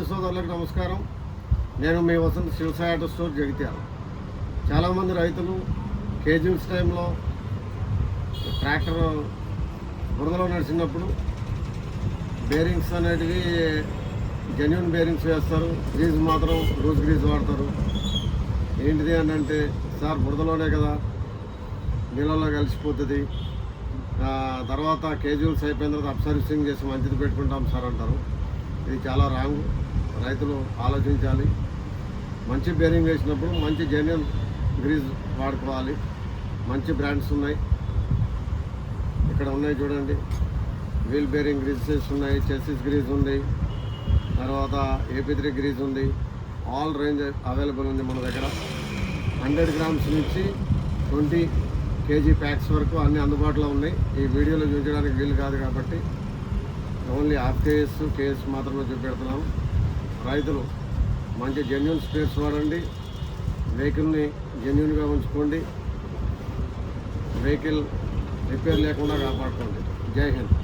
సోదరులకు నమస్కారం. నేను మీ వసంత శివసాయి ఆటో స్టోర్ జగిత్యాల. చాలామంది రైతులు కేజీఎస్ టైంలో ట్రాక్టర్ బురదలో నడిచినప్పుడు బేరింగ్స్ అనేటివి జెన్యున్ బేరింగ్స్ వేస్తారు, గ్రీజ్ మాత్రం లూజ్ గ్రీజ్ వాడతారు. ఏంటిది అని అంటే, సార్ బురదలోనే కదా నీళ్ళలో కలిసిపోతుంది, తర్వాత కేజీఎల్స్ అయిపోయిన తర్వాత అప్ సర్వీసింగ్ చేసి మంచిది పెట్టుకుంటాం సార్ అంటారు. ఇది చాలా రాంగ్. రైతులు ఆలోచించాలి. మంచి బేరింగ్ వేసినప్పుడు మంచి జెన్యున్ గ్రీజ్ వాడుకోవాలి. మంచి బ్రాండ్స్ ఉన్నాయి, ఇక్కడ ఉన్నాయి చూడండి. వీల్ బేరింగ్ గ్రీజెస్ ఉన్నాయి, చెసిస్ గ్రీజ్ ఉంది, తర్వాత AP3 గ్రీజ్ ఉంది. ఆల్ రేంజ్ అవైలబుల్ ఉంది మన దగ్గర. 100 గ్రామ్స్ నుంచి 20 kg ప్యాక్స్ వరకు అన్నీ అందుబాటులో ఉన్నాయి. ఈ వీడియోలో చూపించడానికి వీలు కాదు కాబట్టి ఓన్లీ హాఫ్ కేఎస్ మాత్రమే చూపెడుతున్నాము. రైతులు మంచి జెన్యున్ స్పేర్స్ వాడండి, వెహికల్ని జెన్యున్గా ఉంచుకోండి, వెహికల్ రిపేర్ లేకుండా కాపాడుకోండి. జై హింద్.